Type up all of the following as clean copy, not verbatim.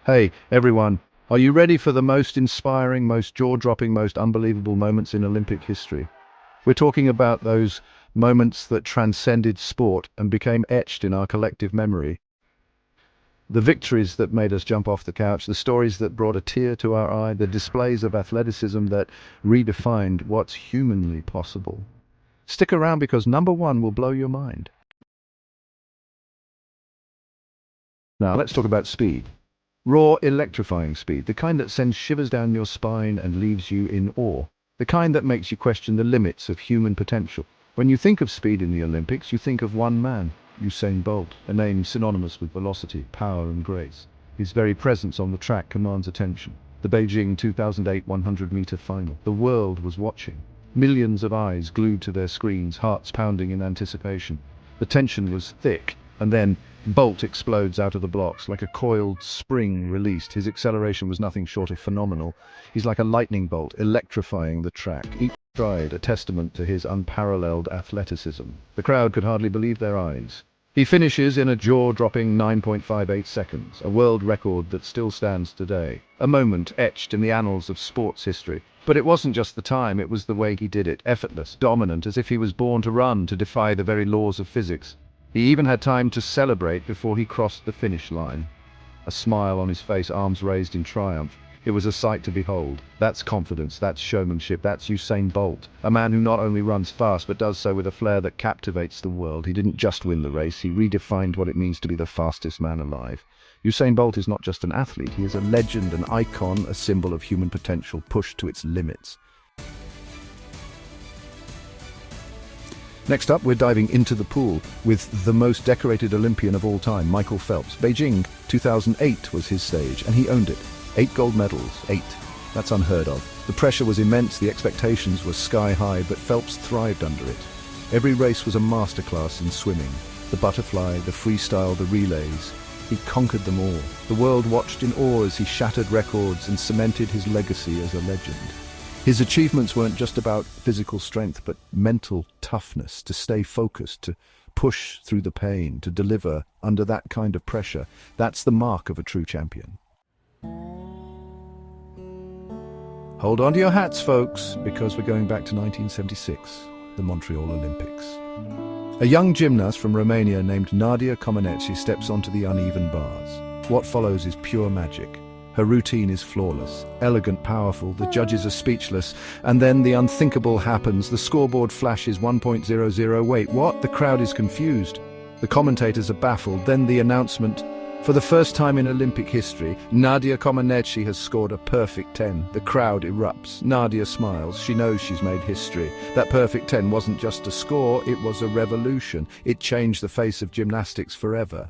Hey, everyone, are you ready for the most inspiring, most jaw-dropping, most unbelievable moments in Olympic history? We're talking about those moments that transcended sport and became etched in our collective memory. The victories that made us jump off the couch, the stories that brought a tear to our eye, the displays of athleticism that redefined what's humanly possible. Stick around because number one will blow your mind. Now, let's talk about speed. Raw, electrifying speed, the kind that sends shivers down your spine and leaves you in awe. The kind that makes you question the limits of human potential. When you think of speed in the Olympics, you think of one man, Usain Bolt, a name synonymous with velocity, power and grace. His very presence on the track commands attention. The Beijing 2008 100-meter final. The world was watching. Millions of eyes glued to their screens, hearts pounding in anticipation. The tension was thick, and then Bolt explodes out of the blocks like a coiled spring released. His acceleration was nothing short of phenomenal. He's like a lightning bolt, electrifying the track. Each stride a testament to his unparalleled athleticism. The crowd could hardly believe their eyes. He finishes in a jaw-dropping 9.58 seconds, a world record that still stands today. A moment etched in the annals of sports history. But it wasn't just the time, it was the way he did it. Effortless, dominant, as if he was born to run, to defy the very laws of physics. He even had time to celebrate before he crossed the finish line. A smile on his face, arms raised in triumph. It was a sight to behold. That's confidence, that's showmanship, that's Usain Bolt. A man who not only runs fast, but does so with a flair that captivates the world. He didn't just win the race, he redefined what it means to be the fastest man alive. Usain Bolt is not just an athlete, he is a legend, an icon, a symbol of human potential pushed to its limits. Next up, we're diving into the pool with the most decorated Olympian of all time, Michael Phelps. Beijing 2008 was his stage, and he owned it. 8 gold medals, 8. That's unheard of. The pressure was immense, the expectations were sky high, but Phelps thrived under it. Every race was a masterclass in swimming. The butterfly, the freestyle, the relays. He conquered them all. The world watched in awe as he shattered records and cemented his legacy as a legend. His achievements weren't just about physical strength, but mental toughness, to stay focused, to push through the pain, to deliver under that kind of pressure. That's the mark of a true champion. Hold on to your hats, folks, because we're going back to 1976, the Montreal Olympics. A young gymnast from Romania named Nadia Comaneci steps onto the uneven bars. What follows is pure magic. Her routine is flawless, elegant, powerful, the judges are speechless, and then the unthinkable happens. The scoreboard flashes 1.00. Wait, what? The crowd is confused. The commentators are baffled. Then the announcement. For the first time in Olympic history, Nadia Comaneci has scored a perfect 10. The crowd erupts. Nadia smiles. She knows she's made history. That perfect 10 wasn't just a score, it was a revolution. It changed the face of gymnastics forever.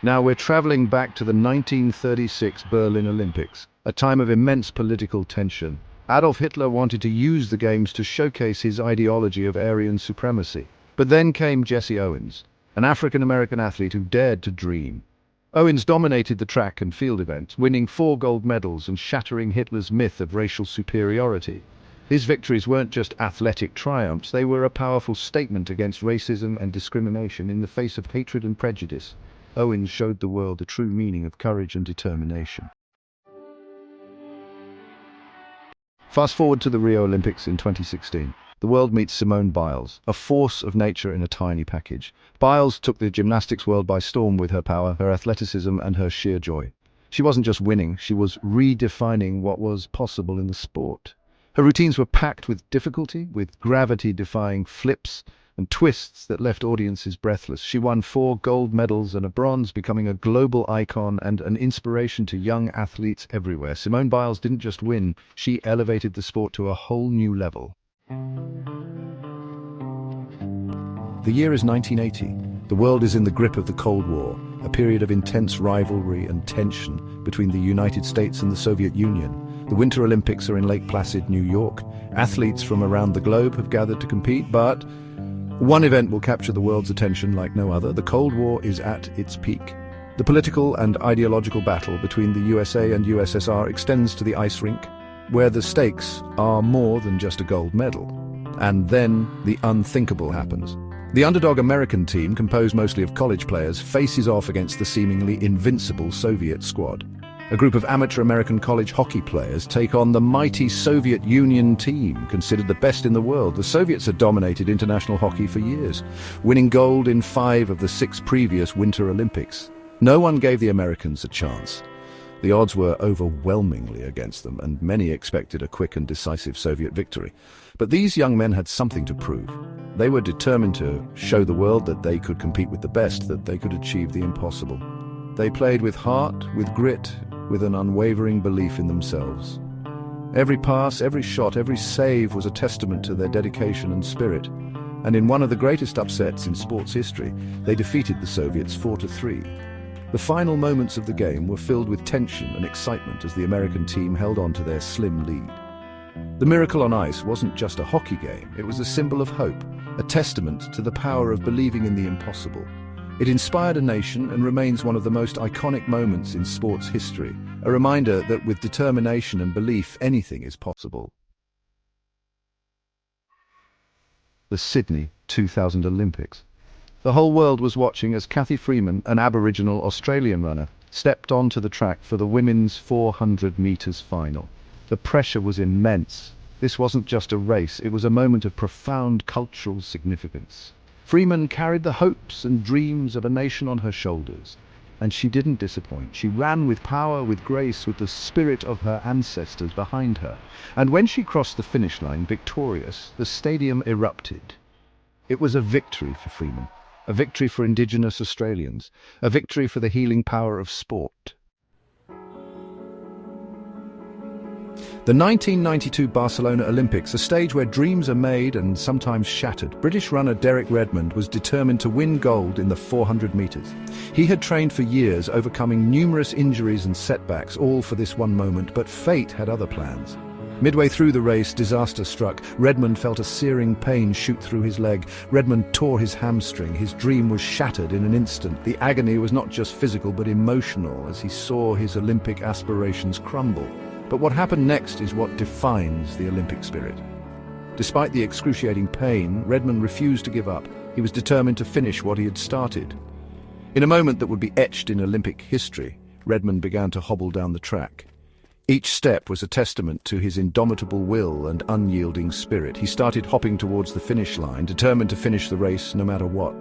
Now we're traveling back to the 1936 Berlin Olympics, a time of immense political tension. Adolf Hitler wanted to use the Games to showcase his ideology of Aryan supremacy. But then came Jesse Owens, an African-American athlete who dared to dream. Owens dominated the track and field events, winning 4 gold medals and shattering Hitler's myth of racial superiority. His victories weren't just athletic triumphs, they were a powerful statement against racism and discrimination in the face of hatred and prejudice. Owens showed the world the true meaning of courage and determination. Fast forward to the Rio Olympics in 2016. The world meets Simone Biles, a force of nature in a tiny package. Biles took the gymnastics world by storm with her power, her athleticism, and her sheer joy. She wasn't just winning, she was redefining what was possible in the sport. Her routines were packed with difficulty, with gravity-defying flips and twists that left audiences breathless. She won 4 gold medals and a bronze, becoming a global icon and an inspiration to young athletes everywhere. Simone Biles didn't just win, she elevated the sport to a whole new level. The year is 1980. The world is in the grip of the Cold War, a period of intense rivalry and tension between the United States and the Soviet Union. The Winter Olympics are in Lake Placid, New York. Athletes from around the globe have gathered to compete, but one event will capture the world's attention like no other. The Cold War is at its peak. The political and ideological battle between the USA and USSR extends to the ice rink, where the stakes are more than just a gold medal. And then the unthinkable happens. The underdog American team, composed mostly of college players, faces off against the seemingly invincible Soviet squad. A group of amateur American college hockey players take on the mighty Soviet Union team, considered the best in the world. The Soviets had dominated international hockey for years, winning gold in 5 of the 6 previous Winter Olympics. No one gave the Americans a chance. The odds were overwhelmingly against them, and many expected a quick and decisive Soviet victory. But these young men had something to prove. They were determined to show the world that they could compete with the best, that they could achieve the impossible. They played with heart, with grit, with an unwavering belief in themselves. Every pass, every shot, every save was a testament to their dedication and spirit. And in one of the greatest upsets in sports history, they defeated the Soviets 4-3. The final moments of the game were filled with tension and excitement as the American team held on to their slim lead. The miracle on ice wasn't just a hockey game, it was a symbol of hope, a testament to the power of believing in the impossible. It inspired a nation and remains one of the most iconic moments in sports history, a reminder that with determination and belief, anything is possible. The Sydney 2000 Olympics. The whole world was watching as Cathy Freeman, an Aboriginal Australian runner, stepped onto the track for the women's 400 metres final. The pressure was immense. This wasn't just a race, it was a moment of profound cultural significance. Freeman carried the hopes and dreams of a nation on her shoulders, and she didn't disappoint. She ran with power, with grace, with the spirit of her ancestors behind her. And when she crossed the finish line victorious, the stadium erupted. It was a victory for Freeman. A victory for Indigenous Australians, a victory for the healing power of sport. The 1992 Barcelona Olympics, a stage where dreams are made and sometimes shattered. British runner Derek Redmond was determined to win gold in the 400 metres. He had trained for years, overcoming numerous injuries and setbacks, all for this one moment, but fate had other plans. Midway through the race, disaster struck. Redmond felt a searing pain shoot through his leg. Redmond tore his hamstring. His dream was shattered in an instant. The agony was not just physical but emotional as he saw his Olympic aspirations crumble. But what happened next is what defines the Olympic spirit. Despite the excruciating pain, Redmond refused to give up. He was determined to finish what he had started. In a moment that would be etched in Olympic history, Redmond began to hobble down the track. Each step was a testament to his indomitable will and unyielding spirit. He started hopping towards the finish line, determined to finish the race no matter what.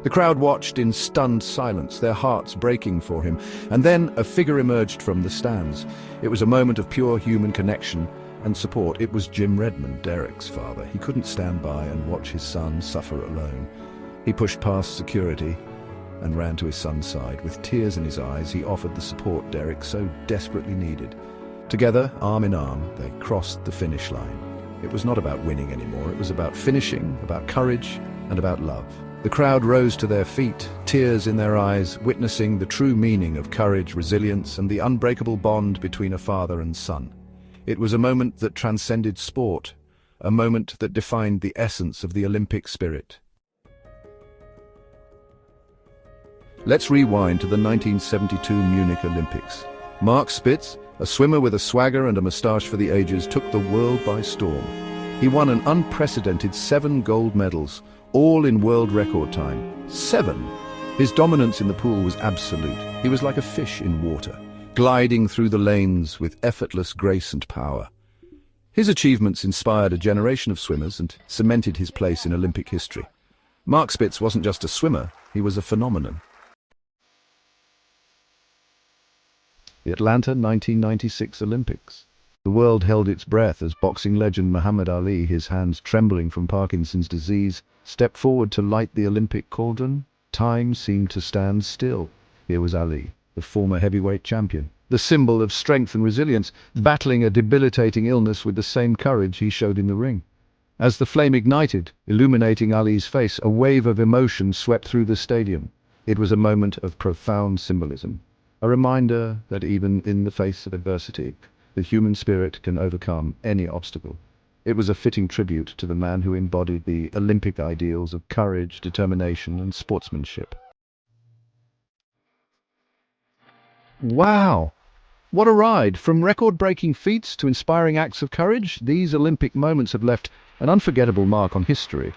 The crowd watched in stunned silence, their hearts breaking for him. And then a figure emerged from the stands. It was a moment of pure human connection and support. It was Jim Redmond, Derek's father. He couldn't stand by and watch his son suffer alone. He pushed past security and ran to his son's side. With tears in his eyes, he offered the support Derek so desperately needed. Together, arm in arm, they crossed the finish line. It was not about winning anymore. It was about finishing, about courage, and about love. The crowd rose to their feet, tears in their eyes, witnessing the true meaning of courage, resilience, and the unbreakable bond between a father and son. It was a moment that transcended sport, a moment that defined the essence of the Olympic spirit. Let's rewind to the 1972 Munich Olympics. Mark Spitz, a swimmer with a swagger and a moustache for the ages, took the world by storm. He won an unprecedented 7 gold medals, all in world record time. 7! His dominance in the pool was absolute. He was like a fish in water, gliding through the lanes with effortless grace and power. His achievements inspired a generation of swimmers and cemented his place in Olympic history. Mark Spitz wasn't just a swimmer, he was a phenomenon. The Atlanta 1996 Olympics. The world held its breath as boxing legend Muhammad Ali, his hands trembling from Parkinson's disease, stepped forward to light the Olympic cauldron. Time seemed to stand still. Here was Ali, the former heavyweight champion, the symbol of strength and resilience, battling a debilitating illness with the same courage he showed in the ring. As the flame ignited, illuminating Ali's face, a wave of emotion swept through the stadium. It was a moment of profound symbolism. A reminder that even in the face of adversity, the human spirit can overcome any obstacle. It was a fitting tribute to the man who embodied the Olympic ideals of courage, determination, and sportsmanship. Wow! What a ride! From record-breaking feats to inspiring acts of courage, these Olympic moments have left an unforgettable mark on history.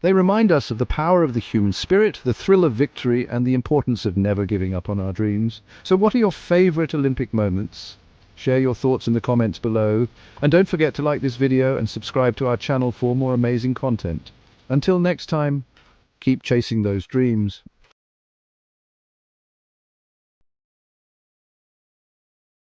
They remind us of the power of the human spirit, the thrill of victory, and the importance of never giving up on our dreams. So what are your favorite Olympic moments? Share your thoughts in the comments below. And don't forget to like this video and subscribe to our channel for more amazing content. Until next time, keep chasing those dreams.